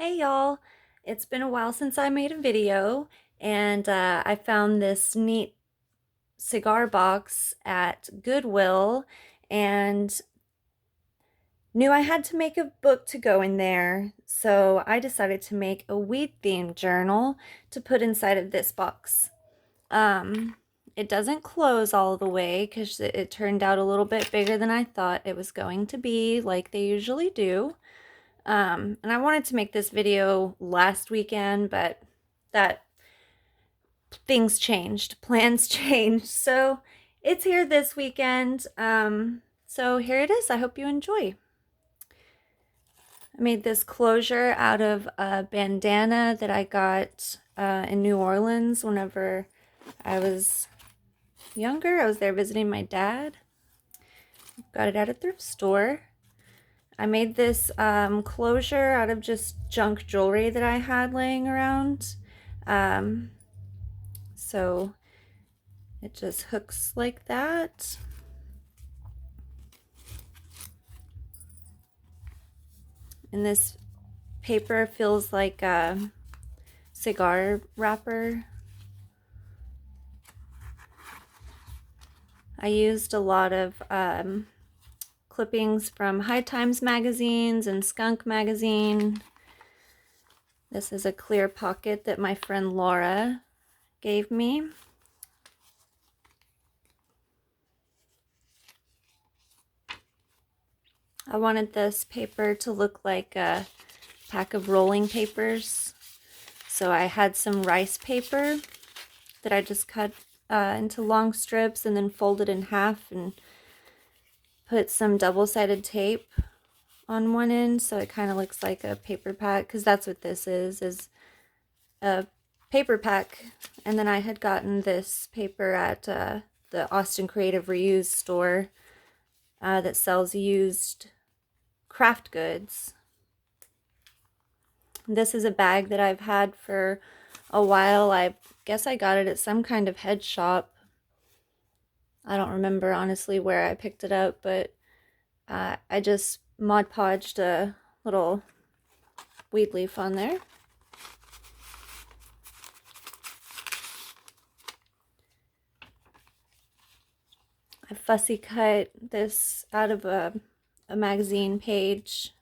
Hey y'all, it's been a while since I made a video and I found this neat cigar box at Goodwill and knew I had to make a book to go in there, so I decided to make a weed themed journal to put inside of this box. Um, it doesn't close all the way because it turned out a little bit bigger than I thought it was going to be, like they usually do. And I wanted to make this video last weekend, but that things changed, plans changed. So it's here this weekend. So here it is. I hope you enjoy. I made this closure out of a bandana that I got in New Orleans whenever I was younger. I was there visiting my dad. Got it at a thrift store. I made this closure out of just junk jewelry that I had laying around. Um, so it just hooks like that. And this paper feels like a cigar wrapper. I used a lot of clippings from High Times magazines and Skunk magazine. This is a clear pocket that my friend Laura gave me. I wanted this paper to look like a pack of rolling papers. So I had some rice paper that I just cut into long strips and then folded in half and put some double-sided tape on one end so it kind of looks like a paper pack, because that's what this is a paper pack. And then I had gotten this paper at the Austin Creative Reuse store that sells used craft goods. This is a bag that I've had for a while. I guess I got it at some kind of head shop. I don't remember honestly where I picked it up, but I just Mod Podged a little weed leaf on there. I fussy cut this out of a magazine page.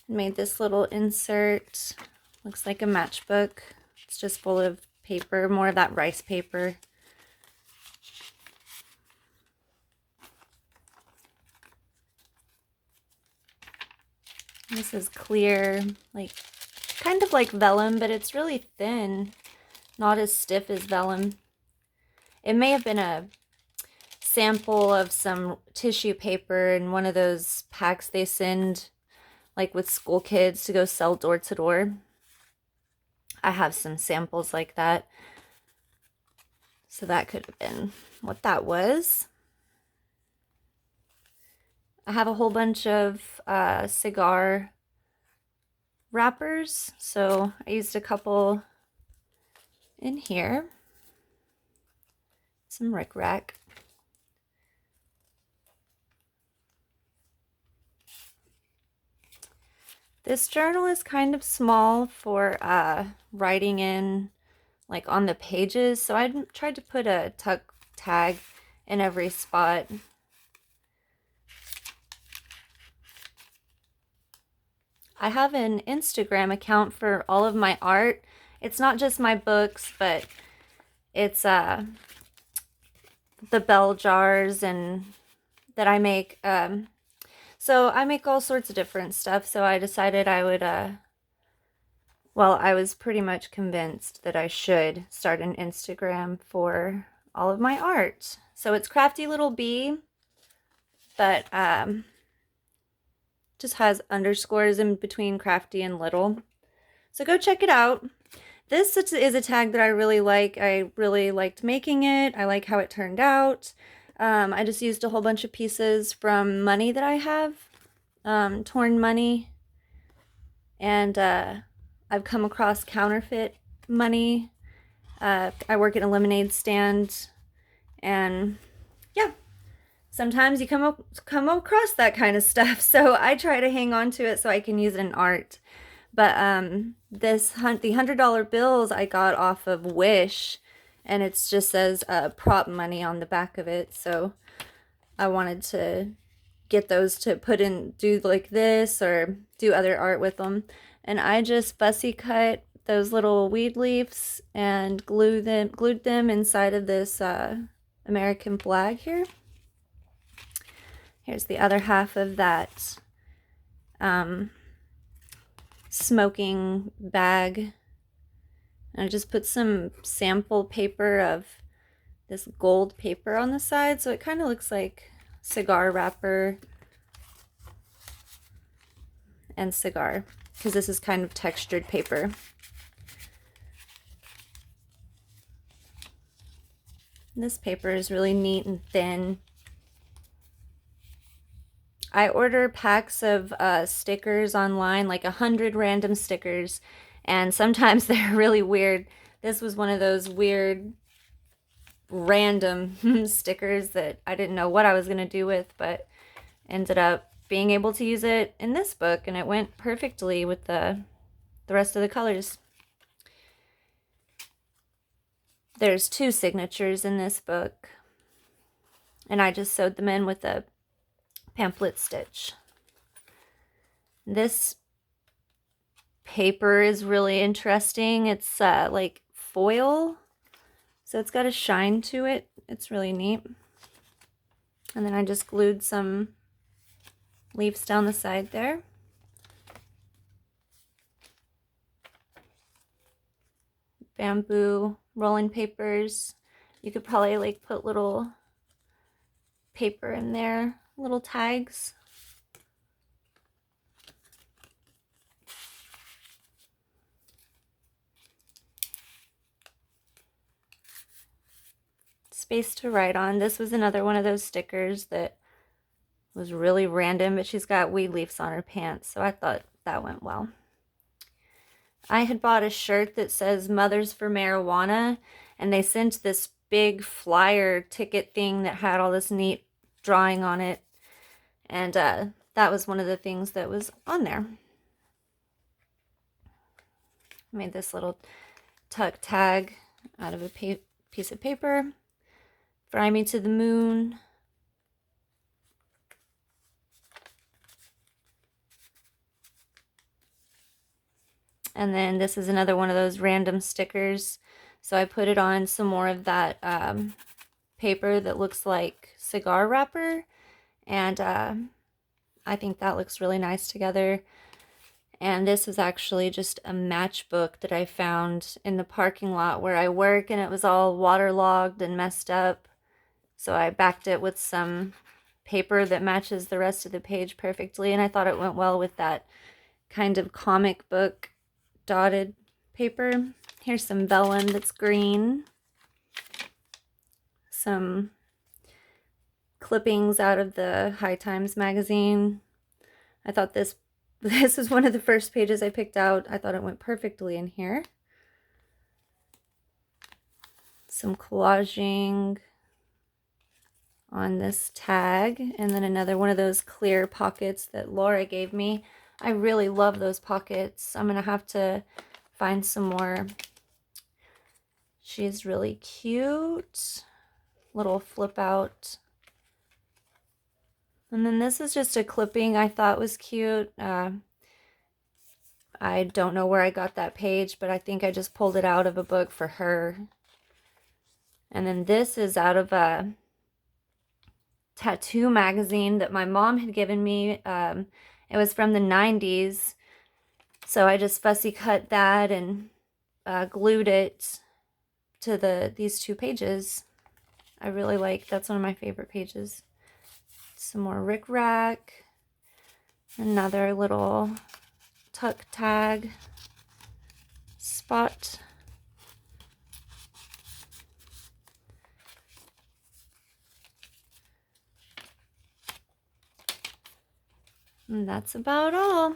Made this little insert. Looks like a matchbook. It's just full of paper, more of that rice paper. This is clear, like kind of like vellum, but it's really thin, not as stiff as vellum. It may have been a sample of some tissue paper in one of those packs they send like with school kids to go sell door to door. I have some samples like that. So that could have been what that was. I have a whole bunch of cigar wrappers. So I used a couple in here. Some rickrack. This journal is kind of small for writing in like on the pages, so I tried to put a tuck tag in every spot. I have an Instagram account for all of my art. It's not just my books, but it's the bell jars and that I make. So I make all sorts of different stuff, so I decided I would well, I was pretty much convinced that I should start an Instagram for all of my art. So it's Crafty Little Bee, but just has underscores in between crafty and little. So go check it out. This is a tag that I really like. I really liked making it. I like how it turned out. I just used a whole bunch of pieces from money that I have, torn money, and I've come across counterfeit money. I work at a lemonade stand, and yeah, sometimes you come across that kind of stuff. So I try to hang on to it so I can use it in art. But the $100 bills I got off of Wish, and it just says prop money on the back of it. So I wanted to get those to put in, do like this or do other art with them. And I just fussy cut those little weed leaves and glued them inside of this American flag here. Here's the other half of that smoking bag. And I just put some sample paper of this gold paper on the side, so it kind of looks like cigar wrapper and cigar, because this is kind of textured paper. This paper is really neat and thin. I order packs of stickers online, like 100 random stickers, and sometimes they're really weird. This was one of those weird random stickers that I didn't know what I was going to do with, but ended up being able to use it in this book, and it went perfectly with the rest of the colors. There's 2 signatures in this book, and I just sewed them in with a pamphlet stitch. This paper is really interesting. It's like foil, so it's got a shine to it. It's really neat. And then I just glued some leaves down the side there. Bamboo rolling papers. You could probably like put little paper in there, little tags. Space to write on. This was another one of those stickers that was really random, but she's got weed leaves on her pants, so I thought that went well. I had bought a shirt that says Mothers for Marijuana, and they sent this big flyer ticket thing that had all this neat drawing on it, and that was one of the things that was on there. I made this little tuck tag out of a piece of paper. Fly Me to the Moon. And then this is another one of those random stickers. So I put it on some more of that paper that looks like cigar wrapper. And I think that looks really nice together. And this was actually just a matchbook that I found in the parking lot where I work, and it was all waterlogged and messed up. So I backed it with some paper that matches the rest of the page perfectly, and I thought it went well with that kind of comic book dotted paper. Here's some vellum that's green. Some clippings out of the High Times magazine. I thought this is one of the first pages I picked out. I thought it went perfectly in here. Some collaging on this tag, and then another one of those clear pockets that Laura gave me. I really love those pockets. I'm gonna have to find some more. She's really cute. Little flip out. And then this is just a clipping I thought was cute. I don't know where I got that page, but I think I just pulled it out of a book for her. And then this is out of a tattoo magazine that my mom had given me. It was from the 90s. So I just fussy cut that and glued it to these 2 pages. I really like, that's one of my favorite pages. Some more rickrack. Another little tuck tag spot. And that's about all.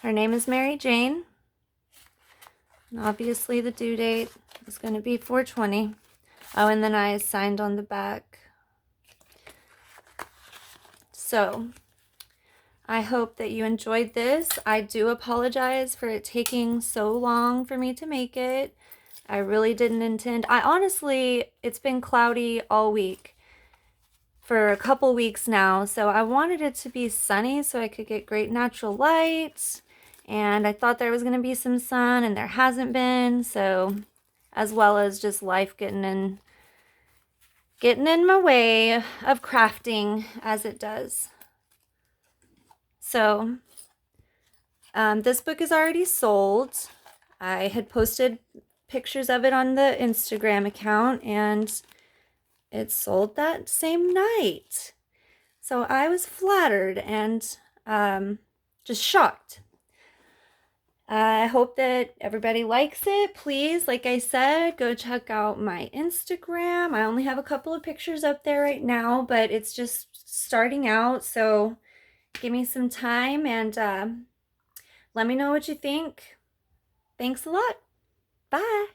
Her name is Mary Jane. And obviously the due date is going to be 4/20. Oh, and then I signed on the back. So I hope that you enjoyed this. I do apologize for it taking so long for me to make it. I really didn't intend. It's been cloudy all week for a couple weeks now, so I wanted it to be sunny so I could get great natural light. And I thought there was going to be some sun, and there hasn't been, so as well as just life getting in my way of crafting as it does. So this book is already sold. I had posted pictures of it on the Instagram account, and it sold that same night. So I was flattered and just shocked. I hope that everybody likes it. Please, like I said, go check out my Instagram. I only have a couple of pictures up there right now, but it's just starting out, so give me some time and let me know what you think. Thanks a lot. Bye.